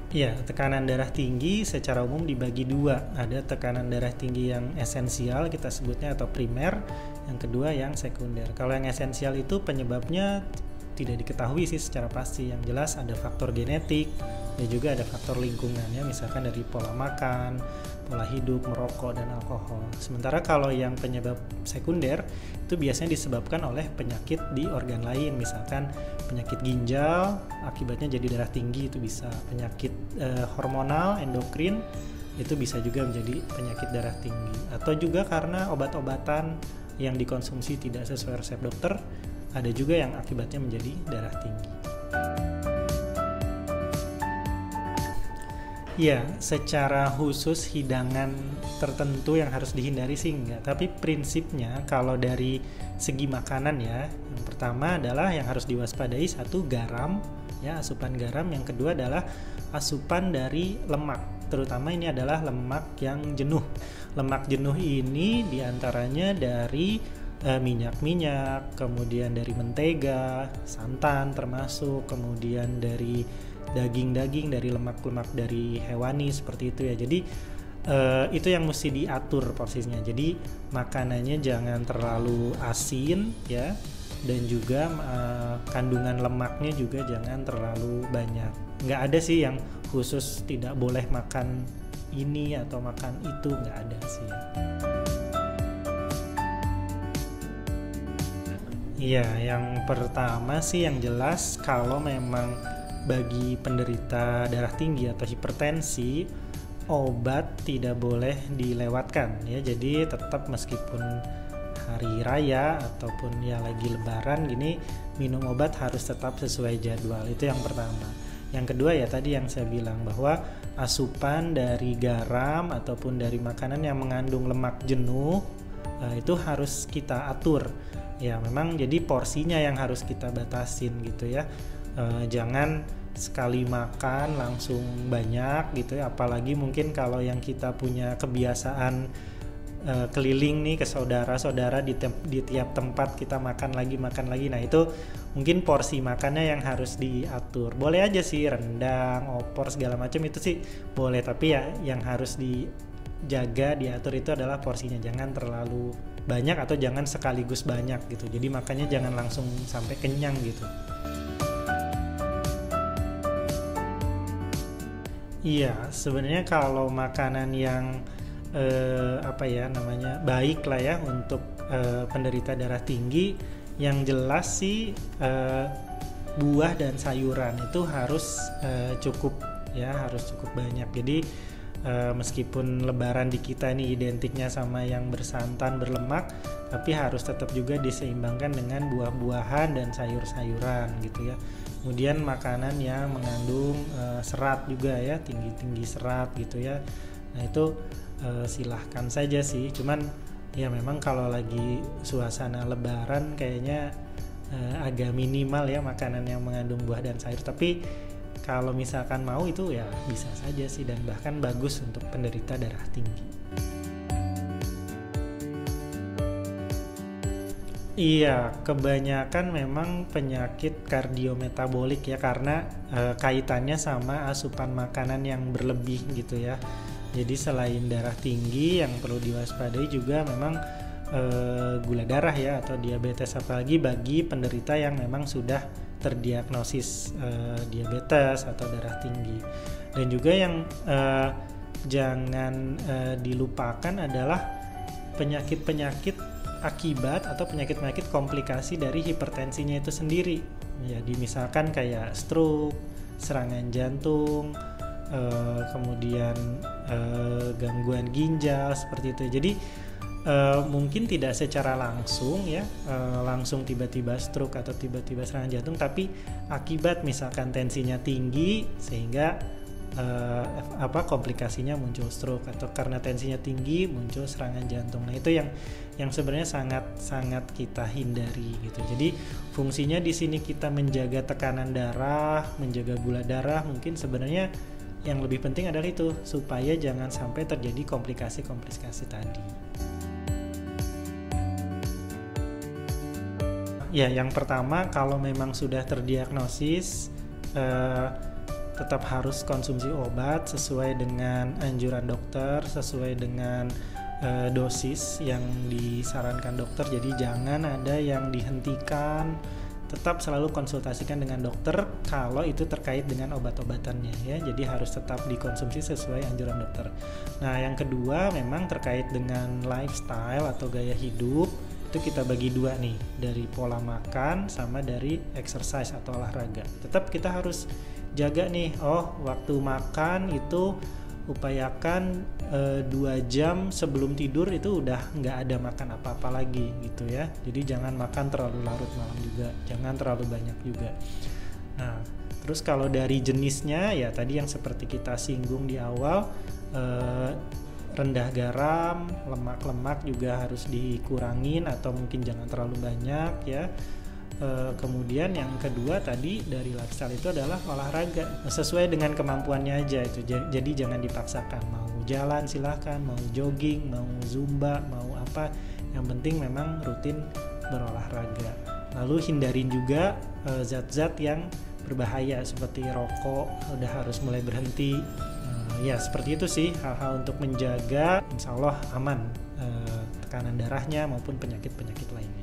Ya, tekanan darah tinggi secara umum dibagi dua. Ada tekanan darah tinggi yang esensial kita sebutnya atau primer, yang kedua yang sekunder. Kalau yang esensial itu penyebabnya tidak diketahui sih secara pasti. Yang jelas ada faktor genetik dan juga ada faktor lingkungan ya, misalkan dari pola makan, pola hidup, merokok, dan alkohol. Sementara kalau yang penyebab sekunder itu biasanya disebabkan oleh penyakit di organ lain, misalkan penyakit ginjal akibatnya jadi darah tinggi, itu bisa penyakit hormonal, endokrin, itu bisa juga menjadi penyakit darah tinggi, atau juga karena obat-obatan yang dikonsumsi tidak sesuai resep dokter, ada juga yang akibatnya menjadi darah tinggi. Ya, secara khusus hidangan tertentu yang harus dihindari sih enggak, tapi prinsipnya kalau dari segi makanan ya, yang pertama adalah yang harus diwaspadai satu garam, ya asupan garam, yang kedua adalah asupan dari lemak, terutama ini adalah lemak yang jenuh. Lemak jenuh ini diantaranya dari minyak-minyak, kemudian dari mentega, santan termasuk, kemudian dari daging-daging, dari lemak-lemak dari hewani seperti itu ya. Jadi itu yang mesti diatur porsinya. Jadi makanannya jangan terlalu asin ya, dan juga kandungan lemaknya juga jangan terlalu banyak. Nggak ada sih yang khusus tidak boleh makan ini atau makan itu, nggak ada sih. Iya, yang pertama sih yang jelas kalau memang bagi penderita darah tinggi atau hipertensi, obat tidak boleh dilewatkan ya. Jadi tetap meskipun hari raya ataupun ya lagi lebaran gini, minum obat harus tetap sesuai jadwal. Itu yang pertama. Yang kedua ya tadi yang saya bilang bahwa asupan dari garam ataupun dari makanan yang mengandung lemak jenuh itu harus kita atur. Ya memang jadi porsinya yang harus kita batasin gitu ya. Jangan sekali makan langsung banyak gitu ya, apalagi mungkin kalau yang kita punya kebiasaan keliling nih ke saudara-saudara di tiap tempat kita makan lagi, nah itu mungkin porsi makannya yang harus diatur. Boleh aja sih rendang, opor segala macam itu sih boleh, tapi ya yang harus dijaga, diatur itu adalah porsinya, jangan terlalu banyak atau jangan sekaligus banyak gitu, jadi makannya jangan langsung sampai kenyang gitu. Iya, sebenarnya kalau makanan yang baik lah ya untuk penderita darah tinggi, yang jelas sih buah dan sayuran itu harus cukup ya, harus cukup banyak. Jadi meskipun lebaran di kita ini identiknya sama yang bersantan, berlemak, tapi harus tetap juga diseimbangkan dengan buah-buahan dan sayur-sayuran gitu ya. Kemudian makanan yang mengandung serat juga ya, tinggi-tinggi serat gitu ya. Nah itu silahkan saja sih, cuman ya memang kalau lagi suasana lebaran kayaknya agak minimal ya makanan yang mengandung buah dan sayur. Tapi kalau misalkan mau itu ya bisa saja sih, dan bahkan bagus untuk penderita darah tinggi. Iya, kebanyakan memang penyakit kardiometabolik ya, karena kaitannya sama asupan makanan yang berlebih gitu ya. Jadi selain darah tinggi, yang perlu diwaspadai juga memang gula darah ya, atau diabetes, apalagi bagi penderita yang memang sudah terdiagnosis diabetes atau darah tinggi. Dan juga yang jangan dilupakan adalah penyakit-penyakit akibat atau penyakit-penyakit komplikasi dari hipertensinya itu sendiri. Jadi misalkan kayak stroke, serangan jantung, kemudian gangguan ginjal seperti itu. Jadi mungkin tidak secara langsung ya, langsung tiba-tiba stroke atau tiba-tiba serangan jantung, tapi akibat misalkan tensinya tinggi sehingga komplikasinya muncul stroke, atau karena tensinya tinggi muncul serangan jantung. Nah itu yang sebenarnya sangat kita hindari gitu. Jadi fungsinya di sini kita menjaga tekanan darah, menjaga gula darah. Mungkin sebenarnya yang lebih penting adalah itu, supaya jangan sampai terjadi komplikasi-komplikasi tadi. Ya, yang pertama kalau memang sudah terdiagnosis tetap harus konsumsi obat sesuai dengan anjuran dokter, sesuai dengan dosis yang disarankan dokter. Jadi jangan ada yang dihentikan, tetap selalu konsultasikan dengan dokter kalau itu terkait dengan obat-obatannya ya. Jadi harus tetap dikonsumsi sesuai anjuran dokter. Nah, yang kedua memang terkait dengan lifestyle atau gaya hidup. Itu kita bagi dua nih, dari pola makan sama dari exercise atau olahraga. Tetap kita harus jaga nih, waktu makan itu upayakan 2 jam sebelum tidur itu udah nggak ada makan apa-apa lagi gitu ya. Jadi jangan makan terlalu larut malam juga, jangan terlalu banyak juga. Nah, terus kalau dari jenisnya ya tadi yang seperti kita singgung di awal, rendah garam, lemak-lemak juga harus dikurangin atau mungkin jangan terlalu banyak ya. Kemudian yang kedua tadi dari lifestyle itu adalah olahraga sesuai dengan kemampuannya aja itu. Jadi jangan dipaksakan, mau jalan silahkan, mau jogging, mau zumba, mau apa, yang penting memang rutin berolahraga. Lalu hindarin juga zat-zat yang berbahaya seperti rokok, udah harus mulai berhenti. Ya seperti itu sih hal-hal untuk menjaga, insya Allah aman tekanan darahnya maupun penyakit-penyakit lainnya.